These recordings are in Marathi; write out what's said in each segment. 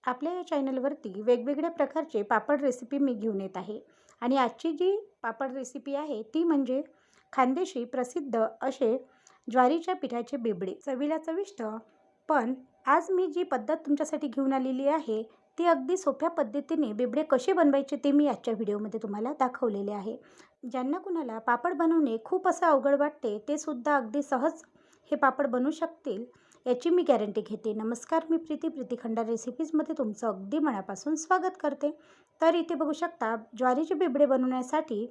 आपल्या या चॅनलवरती वेगवेगळ्या प्रकारचे पापड रेसिपी मी घेऊन येत आहे. आणि आजची जी पापड रेसिपी आहे ती म्हणजे खानदेशी प्रसिद्ध असे ज्वारीच्या पिठाचे बिबडे, चवीला चविष्ट. पण आज मी जी पद्धत तुमच्यासाठी घेऊन आलेली आहे ती अगदी सोप्या पद्धतीने बिबडे कसे बनवायचे ते मी आजच्या व्हिडिओमध्ये तुम्हाला दाखवलेले आहे. ज्यांना कुणाला पापड बनवणे खूप असं अवघड वाटते ते सुद्धा अगदी सहज हे पापड बनवू शकतील याची मी गॅरंटी घेते. नमस्कार, मी प्रीती खंडार रेसिपीजमध्ये तुमचं अगदी मनापासून स्वागत करते. तर इथे बघू शकता, ज्वारीचे बिबडे बनवण्यासाठी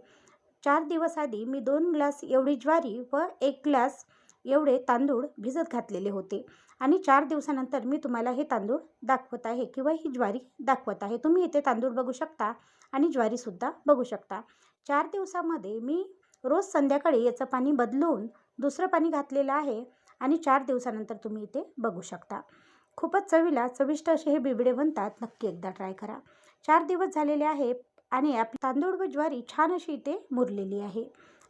4 दिवस आधी मी 2 ग्लास एवढी ज्वारी व 1 ग्लास एवढे तांदूळ भिजत घातलेले होते. आणि 4 दिवसानंतर मी तुम्हाला हे तांदूळ दाखवत आहे किंवा ही ज्वारी दाखवत आहे. तुम्ही इथे तांदूळ बघू शकता आणि ज्वारीसुद्धा बघू शकता. 4 दिवसामध्ये मी रोज संध्याकाळी याचं पाणी बदलून दुसरं पाणी घातलेलं आहे. आणि 4 दिवसानंतर तुम्ही इथे बघू शकता. खूपच चवीला चविष्ट असे हे बिबडे बनतात. नक्की एकदा ट्राय करा. 4 दिवस झालेले आहे आणि आपली तांदूळ व ज्वारी छान अशी इथे मुरलेली आहे.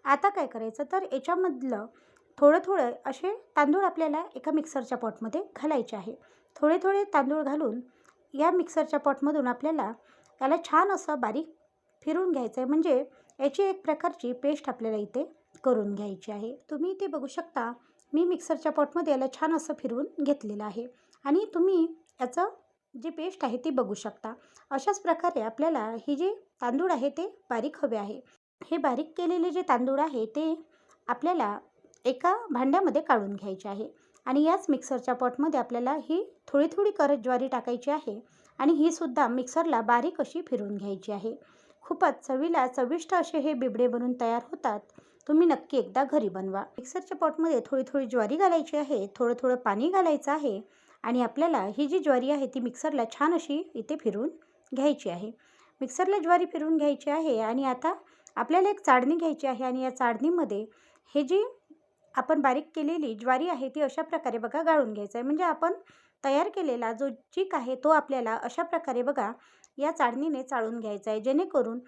आता काय करायचं, तर याच्यामधलं थोडं असे तांदूळ आपल्याला एका मिक्सरच्या पॉटमध्ये घालायचे आहे. थोडे तांदूळ घालून या मिक्सरच्या पॉटमधून आपल्याला याला छान असं बारीक फिरून घ्यायचं आहे. म्हणजे याची एक प्रकारची पेस्ट आपल्याला इथे करून घ्यायची आहे. तुम्ही इथे बघू शकता, मी मिक्सरच्या पॉटमध्ये याला छान असं फिरवून घेतलेलं आहे. आणि तुम्ही याचं जी पेस्ट आहे ती बघू शकता. अशाच प्रकारे आपल्याला ही जी तांदूळ आहे ते बारीक हवे आहे. हे बारीक केलेले जे तांदूळ आहे ते आपल्याला एका भांड्यामध्ये काढून घ्यायचे आहे. आणि याच मिक्सरच्या पॉटमध्ये आपल्याला ही थोडी करत ज्वारी टाकायची आहे आणि ही सुद्धा मिक्सरला बारीक अशी फिरवून घ्यायची आहे. खूपच चवीला चविष्ट असे हे बिबडे बनून तयार होतात. तुम्ही नक्की एकदा घरी बनवा. मिक्सरच्या पॉटमध्ये थोडी ज्वारी घालायची आहे, थोडं पाणी घालायचं आहे आणि आपल्याला ही जी ज्वारी आहे ती मिक्सरला छान अशी इथे फिरवून घ्यायची आहे. मिक्सरला ज्वारी फिरवून घ्यायची आहे आणि आता आपल्याला एक चाळणी घ्यायची आहे आणि या चाळणीमध्ये हे जी आपण बारीक केलेली ज्वारी आहे ती अशा प्रकारे बघा गाळून घ्यायचं आहे. म्हणजे आपण तयार केलेला जो चीक आहे तो आपल्याला अशा प्रकारे बघा या चाळणीने चाळून घ्यायचा आहे, जेणेकरून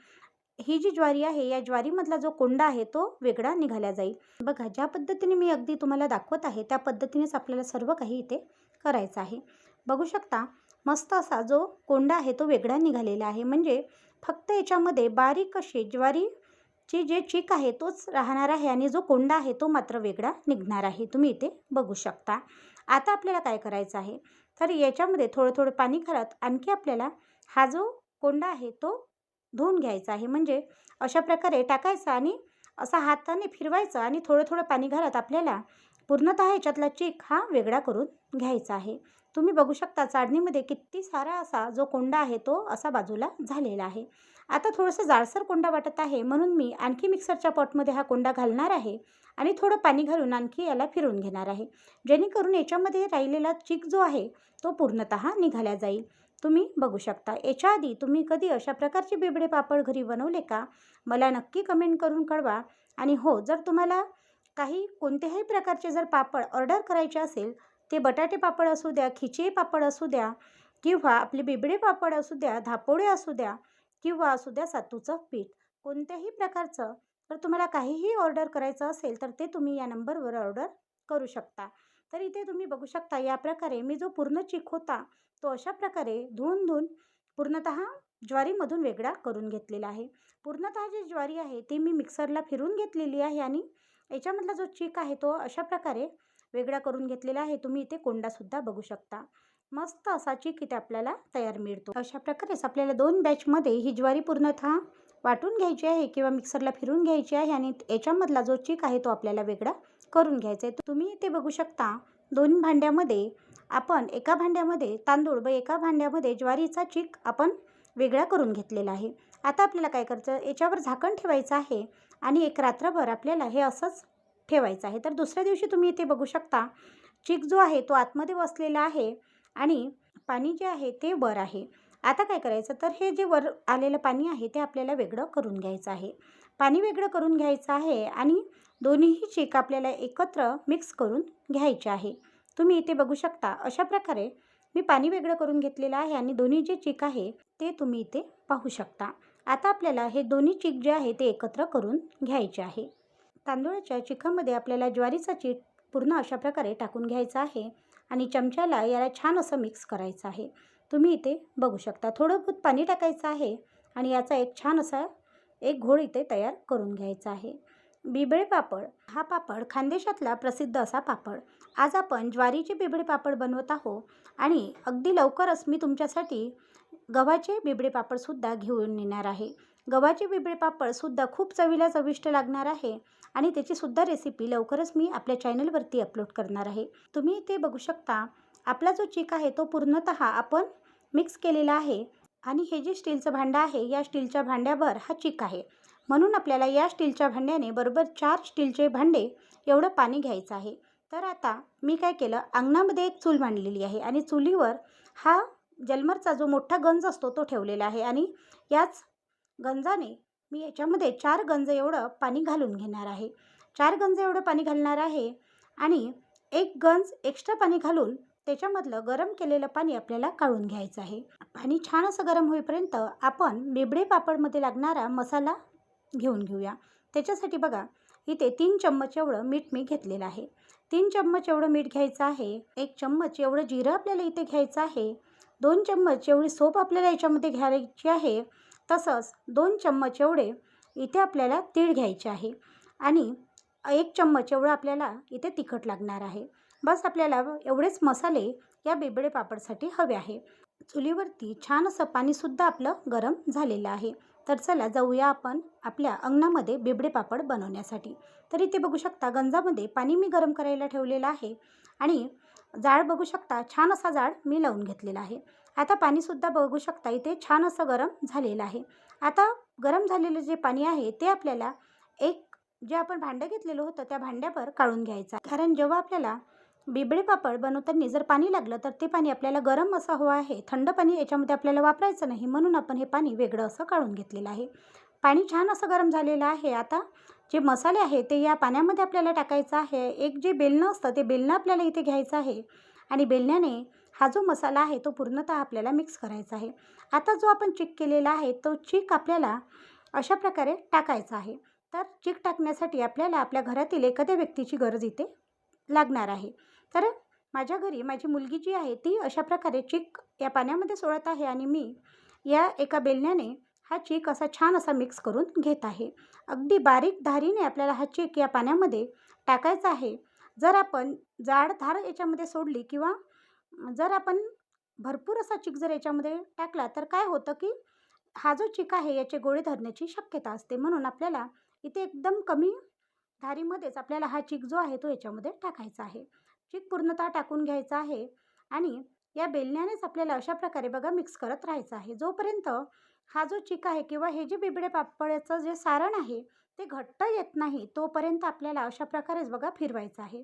ही जी ज्वारी आहे या ज्वारीमधला जो कोंडा आहे तो वेगळा निघाला जाईल. बघा, ज्या पद्धतीने मी अगदी तुम्हाला दाखवत आहे त्या पद्धतीनेच आपल्याला सर्व काही इथे करायचं आहे. बघू शकता, मस्त असा जो कोंडा आहे तो वेगळा निघालेला आहे. म्हणजे फक्त याच्यामध्ये बारीक अशी ज्वारीची जे चीक आहे तोच राहणार आहे आणि जो कोंडा आहे तो मात्र वेगळा निघणार आहे. तुम्ही इथे बघू शकता. आता आपल्याला काय करायचं आहे, तर याच्यामध्ये थोडं पाणी घालत आणखी आपल्याला हा जो कोंडा आहे तो धुवून घ्यायचा आहे. म्हणजे अशा प्रकारे टाकायचा आणि असा हाताने फिरवायचं आणि थोडं पाणी घालत आपल्याला पूर्णतः याच्यातला चीक हा वेगळा करून घ्यायचा आहे. तुम्ही बघू शकता चाळणीमध्ये किती सारा असा जो कोंडा आहे तो असा बाजूला झालेला आहे. आता थोडंसं जाडसर कोंडा वाटत आहे म्हणून मी आणखी मिक्सरच्या पॉटमध्ये हा कोंडा घालणार आहे आणि थोडं पाणी घालून आणखी याला फिरवून घेणार आहे, जेणेकरून याच्यामध्ये राहिलेला चीक जो आहे तो पूर्णतः निघाला जाईल. तुम्ही बघू शकता. याच्या आधी तुम्ही कधी अशा प्रकारचे बिबडे पापड घरी बनवले का? मला नक्की कमेंट करून कळवा. आणि हो, जर तुम्हाला काही कोणत्याही प्रकारचे जर पापड ऑर्डर करायचे असेल, ते बटाटे पापड असू द्या, खिचे पापड असू द्या किंवा आपले बिबडे पापड असू द्या, धापोळे असू द्या किंवा असू द्या सत्तूचं पीठ, कोणत्याही प्रकारचं जर तुम्हाला काहीही ऑर्डर करायचं असेल तर ते तुम्ही या नंबरवर ऑर्डर करू शकता. तर इथे तुम्ही बघू शकता, या प्रकारे मी जो पूर्ण चीक होता तो अशा प्रकारे धुवून पूर्णतः ज्वारीमधून वेगळा करून घेतलेला आहे. पूर्णतः जी ज्वारी आहे ती मी मिक्सरला फिरवून घेतलेली आहे आणि याच्यामधला जो चीक आहे तो अशा प्रकारे वेगळा करून घेतलेला आहे. तुम्ही इथे कोंडासुद्धा बघू शकता. मस्त असा चीक इथे आपल्याला तयार मिळतो. अशा प्रकारेच आपल्याला 2 बॅचमध्ये ही ज्वारी पूर्णतः वाटून घ्यायची आहे किंवा मिक्सरला फिरवून घ्यायची आहे आणि याच्यामधला जो चीक आहे तो आपल्याला वेगळा करून घ्यायचा आहे. तुम्ही इथे बघू शकता, 2 भांड्यामध्ये आपण एका भांड्यामध्ये तांदूळ व एका भांड्यामध्ये ज्वारीचा चीक आपण वेगळा करून घेतलेला आहे. आता आपल्याला काय करायचं, याच्यावर झाकण ठेवायचं आहे आणि एक रात्रभर आपल्याला हे असंच ठेवायचं आहे. तर दुसऱ्या दिवशी तुम्ही इथे बघू शकता, चीक जो आहे तो आतमध्ये बसलेला आहे आणि पाणी जे आहे ते वर आहे. आता काय करायचं, तर हे जे वर आलेलं पाणी आहे ते आपल्याला वेगळं करून घ्यायचं आहे. पाणी वेगळं करून घ्यायचं आहे आणि दोन्हीही चीक आपल्याला एकत्र मिक्स करून घ्यायचे आहे. तुम्ही इथे बघू शकता, अशा प्रकारे मी पाणी वेगळं करून घेतलेलं आहे आणि दोन्ही जे चीक आहे ते तुम्ही इथे पाहू शकता. आता आपल्याला हे दोन्ही चीक जे आहे ते एकत्र करून घ्यायचे आहे. तांदूळाच्या चिकामध्ये आपल्याला ज्वारीचा चीक पूर्ण अशा प्रकारे टाकून घ्यायचा आहे आणि चमच्याला याला छान असं मिक्स करायचं आहे. तुम्ही इथे बघू शकता. थोडं बहुत पाणी टाकायचं आहे आणि याचा एक छान असा एक घोळ इथे तयार करून घ्यायचा आहे. बिबळे पापड हा पापड खानदेशातला प्रसिद्ध असा पापड. आज आपण ज्वारीचे बिबळे पापड बनवत आहोत आणि अगदी लवकरच मी तुमच्यासाठी गव्हाचे बिबळे पापडसुद्धा घेऊन येणार आहे. गव्हाचे बिबळे पापडसुद्धा खूप चवीला चविष्ट लागणार आहे आणि त्याचीसुद्धा रेसिपी लवकरच मी आपल्या चॅनलवरती अपलोड करणार आहे. तुम्ही इथे बघू शकता आपला जो चीक आहे तो पूर्णतः आपण मिक्स केलेला आहे आणि हे जे स्टीलचं भांडं आहे या स्टीलच्या भांड्यावर हा चीक आहे. म्हणून आपल्याला या स्टीलच्या भांड्याने बरोबर 4 स्टीलचे भांडे एवढं पाणी घ्यायचं आहे. तर आता मी काय केलं, अंगणामध्ये एक चूल मांडलेली आहे आणि चुलीवर हा जलमरचा जो मोठा गंज असतो तो ठेवलेला आहे आणि याच गंजाने मी याच्यामध्ये 4 गंज एवढं पाणी घालून घेणार आहे. 4 गंज एवढं पाणी घालणार आहे आणि एक गंज एक्स्ट्रा पाणी घालून त्याच्यामधलं गरम केलेलं पाणी आपल्याला काढून घ्यायचं आहे. पाणी छान असं गरम होईपर्यंत आपण बिबळे पापडमध्ये लागणारा मसाला घेऊन घेऊया. त्याच्यासाठी बघा इथे 3 चम्मच एवढं मीठ मी घेतलेलं आहे. 3 चम्मच एवढं मीठ घ्यायचं आहे. 1 चम्मच एवढं जिरं आपल्याला इथे घ्यायचं आहे. 2 चम्मच एवढी सोप आपल्याला याच्यामध्ये घ्यायची आहे. तसंच 2 चम्मच एवढे इथे आपल्याला तीळ घ्यायचे आहे आणि 1 चम्मच एवढं आपल्याला इथे तिखट लागणार आहे. बस आपल्याला एवढेच मसाले या बिबळे पापडसाठी हवे आहे. चुलीवरती छान असं पाणीसुद्धा आपलं गरम झालेलं आहे. तर चला जाऊया आपण आपल्या अंगणामध्ये बिबळे पापड बनवण्यासाठी. तर इथे बघू शकता गंजामध्ये पाणी मी गरम करायला ठेवलेलं आहे आणि जाळ बघू शकता छान असा जाळ मी लावून घेतलेला आहे. आता पाणीसुद्धा बघू शकता इथे छान असं गरम झालेलं आहे. आता गरम झालेलं जे पाणी आहे ते आपल्याला एक जे आपण भांडं घेतलेलं होतं त्या भांड्यावर काढून घ्यायचं. कारण जेव्हा आपल्याला बिबळे पापड बनवताना जर पाणी लागलं तर ते पाणी आपल्याला गरम असं हवं आहे. थंड पाणी याच्यामध्ये आपल्याला वापरायचं नाही, म्हणून आपण हे पाणी वेगळं असं काढून घेतलेलं आहे. पाणी छान असं गरम झालेलं आहे. आता जे मसाले आहे ते या पाण्यामध्ये आपल्याला टाकायचं आहे. एक जे बेलणं असतं ते बेलणं आपल्याला इथे घ्यायचं आहे आणि बेलण्याने हा जो मसाला आहे तो पूर्णतः आपल्याला मिक्स करायचा आहे. आता जो आपण चीक केलेला आहे तो चीक आपल्याला अशा प्रकारे टाकायचा आहे. तर चीक टाकण्यासाठी आपल्याला आपल्या घरातील एखाद्या व्यक्तीची गरज इथे लागणार आहे. तर माझ्या घरी माझी मुलगी जी आहे ती अशा प्रकारे चीक या पाण्यामध्ये सोडत आहे आणि मी या एका बेलण्याने हा चीक असा छान असा मिक्स करून घेत आहे. अगदी बारीक धारीने आपल्याला हा चीक या पाण्यामध्ये टाकायचा आहे. जर आपण जाड धार याच्यामध्ये सोडली किंवा जर आपण भरपूर असा चीक जर याच्यामध्ये टाकला तर काय होतं की हा जो चीक आहे याचे गोळे धरण्याची शक्यता असते. म्हणून आपल्याला इथे एकदम कमी धारीमध्येच आपल्याला हा चीक जो आहे तो याच्यामध्ये टाकायचा आहे. चीक पूर्णतः टाकून घ्यायचा आहे आणि या बेलण्यानेच आपल्याला अशा प्रकारे बघा मिक्स करत राहायचं आहे. जोपर्यंत हा जो चीक आहे किंवा हे जे बिबळे पापडाचं जे सारण आहे ते घट्ट येत नाही तोपर्यंत आपल्याला अशा प्रकारेच बघा फिरवायचं आहे.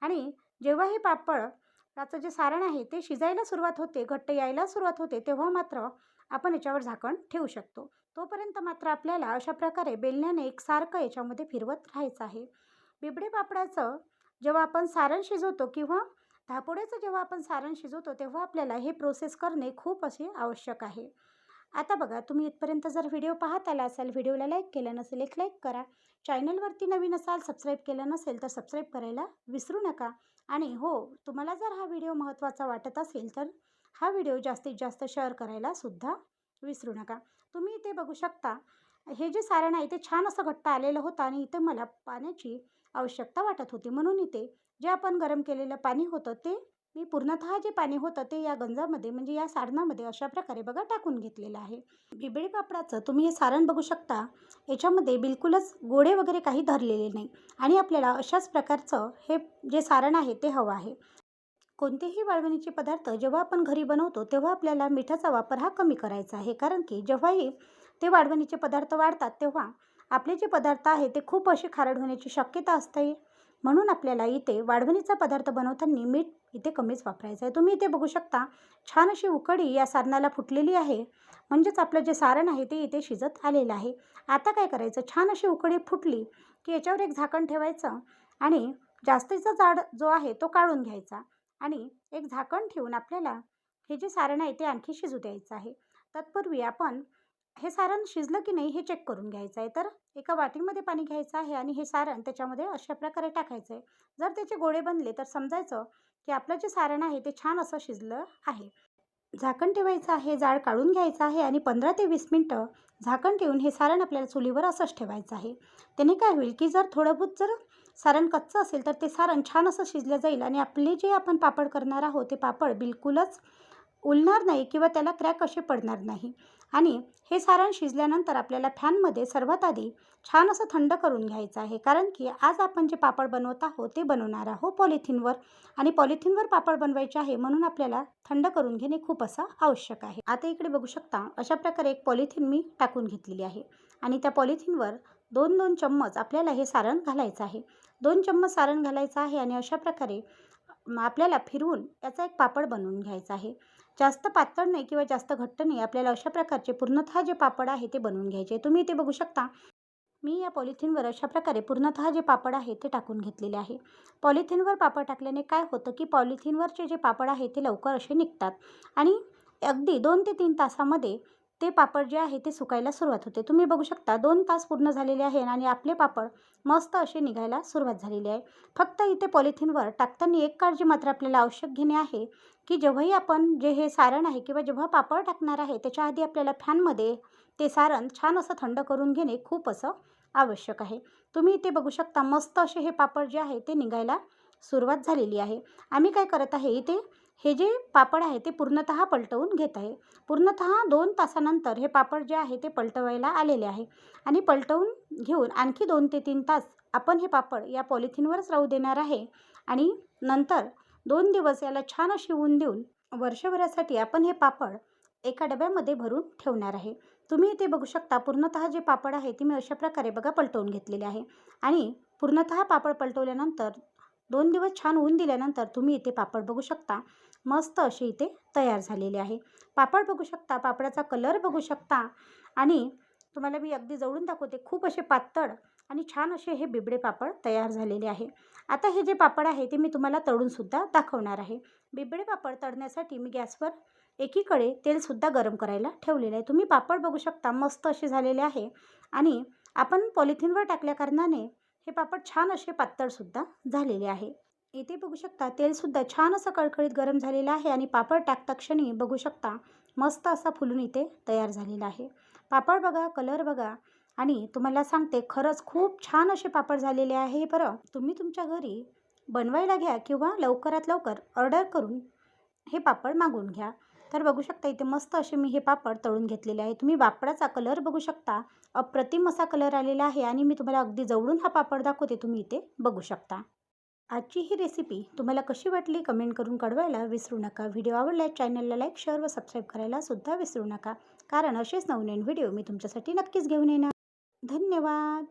आणि जेव्हा हे पापडाचं जे सारण आहे ते शिजायला सुरुवात होते, घट्ट यायला सुरुवात होते, तेव्हा मात्र आपण याच्यावर झाकण ठेवू शकतो. तोपर्यंत मात्र आपल्याला अशा प्रकारे बेलण्याने एकसारखं याच्यामध्ये फिरवत राहायचं आहे. बिबळे पापडाचं जेव्हा आपण सारण शिजवतो किंवा धापोड्याचं जेव्हा आपण सारण शिजवतो तेव्हा आपल्याला हे प्रोसेस करणे खूप असे आवश्यक आहे. आता बघा तुम्ही इथपर्यंत जर व्हिडिओ पाहत आला असाल, व्हिडिओला लाईक केलं नसेल एक लाईक करा. चॅनलवरती नवीन असाल, सबस्क्राईब केलं नसेल तर सबस्क्राईब करायला विसरू नका. आणि हो, तुम्हाला जर हा व्हिडिओ महत्त्वाचा वाटत असेल तर हा व्हिडिओ जास्तीत जास्त शेअर करायला सुद्धा विसरू नका. तुम्ही इथे बघू शकता हे जे सारण आहे ते छान असं घट्ट आलेलं होतं आणि इथे मला पाण्याची आवश्यकता वाटत होती. म्हणून इथे जे आपण गरम केलेलं पाणी होतं ते मी पूर्णतः जे पाणी होतं ते या गंजामध्ये म्हणजे या सारणामध्ये अशा प्रकारे बघा टाकून घेतलेलं आहे. बिबळे पापडाचं तुम्ही हे सारण बघू शकता, याच्यामध्ये बिलकुलच गोळे वगैरे काही धरलेले नाही आणि आपल्याला अशाच प्रकारचं हे जे सारण आहे ते हवं आहे. कोणतेही वाळवणीचे पदार्थ जेव्हा आपण घरी बनवतो तेव्हा आपल्याला मिठाचा वापर हा कमी करायचा आहे. कारण की जेव्हाही ते वाळवणीचे पदार्थ वाढतात तेव्हा आपले जे पदार्थ आहे ते खूप असे खारट होण्याची शक्यता असते. म्हणून आपल्याला इथे वाळवणीचा पदार्थ बनवताना मीठ इथे कमीच वापरायचं आहे. तुम्ही इथे बघू शकता छान अशी उकळी या सारणाला फुटलेली आहे. म्हणजेच आपलं जे सारण आहे ते इथे शिजत आलेलं आहे. आता काय करायचं, छान अशी उकळी फुटली की याच्यावर एक झाकण ठेवायचं आणि जास्तीचा जाड जो आहे तो काढून घ्यायचा आणि एक झाकण ठेवून आपल्याला हे जे सारण आहे ते आणखी शिजू द्यायचं आहे. तत्पूर्वी आपण हे सारण शिजलं की नाही हे चेक करून घ्यायचं आहे. तर एका वाटीमध्ये पाणी घ्यायचं आहे आणि हे सारण त्याच्यामध्ये अशा प्रकारे टाकायचं आहे. जर त्याचे गोळे बनले तर समजायचं की आपलं जे सारण आहे ते छान असं शिजलं आहे. झाकण ठेवायचं आहे, जाळ काढून घ्यायचं आहे आणि 15 ते 20 मिनटं झाकण ठेवून हे सारण आपल्याला चुलीवर असंच ठेवायचं आहे. त्याने काय होईल की जर थोडं बहुत जर सारण कच्चं असेल तर ते सारण छान असं शिजलं जाईल आणि आपले जे आपण पापड करणार आहोत ते पापड बिलकुलच उलणार नाही किंवा त्याला क्रॅक असे पडणार नाही. आणि हे सारण शिजल्यानंतर आपल्याला फॅनमध्ये सर्वात आधी छान असं थंड करून घ्यायचं आहे. कारण की आज आपण जे पापड बनवत आहोत ते बनवणार आहोत पॉलिथिनवर आणि पॉलिथिनवर पापड बनवायचे आहे म्हणून आपल्याला थंड करून घेणे खूप असं आवश्यक आहे. आता इकडे बघू शकता अशा प्रकारे एक पॉलिथिन मी टाकून घेतलेली आहे आणि त्या पॉलिथिनवर 2-2 चम्मच आपल्याला हे सारण घालायचं आहे. 2 चम्मच सारण घालायचं आहे आणि अशा प्रकारे आपल्याला फिरवून याचा एक पापड बनवून घ्यायचा आहे. जास्त पातळ नाही किंवा जास्त घट्ट नाही. आपल्याला अशा प्रकारचे पूर्णतः जे पापड आहे ते बनवून घ्यायचे. तुम्ही इथे बघू शकता मी या पॉलिथिनवर अशा प्रकारे पूर्णतः जे पापड आहे ते टाकून घेतलेले आहे. पॉलिथिनवर पापड टाकल्याने काय होतं की पॉलिथिनवरचे जे पापड आहे ते लवकर असे निघतात आणि अगदी 2 ते 3 तासामध्ये ते पापड जे आहे ते सुकायला सुरुवात होते. तुम्ही बघू शकता 2 तास पूर्ण झालेले आहे आणि आपले पापड मस्त असे निघायला सुरुवात झालेली आहे. फक्त इथे पॉलिथिनवर टाकताना एक काळजी मात्र आपल्याला आवश्यक घेणे आहे की जेव्हाही आपण जे हे सारण आहे किंवा जेव्हा पापड टाकणार आहे त्याच्या आधी आपल्याला फॅनमध्ये ते सारण छान असं थंड करून घेणे खूप असं आवश्यक आहे. तुम्ही इथे बघू शकता मस्त असे हे पापड जे आहे ते निघायला सुरुवात झालेली आहे. आम्ही काय करत आहे इथे हे जे पापड आहे ते पूर्णतः पलटवून घेत आहे. पूर्णतः 2 तासानंतर हे पापड जे आहे ते पलटवायला आलेले आहे आणि पलटवून घेऊन आणखी 2 ते 3 तास आपण हे पापड या पॉलिथिनवरच राहू देणार आहे आणि नंतर 2 दिवस याला छान अशी ऊन देऊन वर्षभरासाठी आपण हे पापड एका डब्यामध्ये भरून ठेवणार आहे. तुम्ही इथे बघू शकता पूर्णतः जे पापड आहे ते मी अशा प्रकारे बघा पलटवून घेतलेले आहे आणि पूर्णतः पापड पलटवल्यानंतर 2 दिवस छान ऊन दिल्यानंतर तुम्ही इथे पापड बघू शकता मस्त असे इथे तयार झालेले आहे. पापड बघू शकता, पापडाचा कलर बघू शकता आणि तुम्हाला मी अगदी जवळून दाखवते खूप असे पातळ आणि छान असे हे बिबडे पापड तयार झालेले आहे. आता हे जे पापड आहे ते मी तुम्हाला तळूनसुद्धा दाखवणार आहे. बिबडे पापड तळण्यासाठी मी गॅसवर एकीकडे तेलसुद्धा गरम करायला ठेवलेलं आहे. तुम्ही पापड बघू शकता मस्त असे झालेले आहे आणि आपण पॉलिथिनवर टाकल्या कारणाने हे पापड छान असे पातळसुद्धा झालेले आहे. इथे बघू शकता तेलसुद्धा छान असं कळकळीत गरम झालेलं आहे आणि पापड टाकता क्षणी बघू शकता मस्त असा फुलून इथे तयार झालेला आहे. पापड बघा, कलर बघा आणि तुम्हाला सांगते खरंच खूप छान असे पापड झालेले आहे बरं. तुम्ही तुमच्या घरी बनवायला घ्या किंवा लवकरात लवकर ऑर्डर करून हे पापड मागवून घ्या. तर बघू शकता इथे मस्त असे मी हे पापड तळून घेतलेले आहे. तुम्ही पापडाचा कलर बघू शकता, अप्रतिम असा कलर आलेला आहे आणि मी तुम्हाला अगदी जवळून हा पापड दाखवते, तुम्ही इथे बघू शकता. आजची ही रेसिपी तुम्हाला कशी वाटली कमेंट करून कळवायला विसरू नका. व्हिडिओ आवडल्यास चॅनलला लाईक, शेअर व सबस्क्राईब करायला सुद्धा विसरू नका. कारण असेच नवनवीन व्हिडिओ मी तुमच्यासाठी नक्कीच घेऊन येणार. धन्यवाद.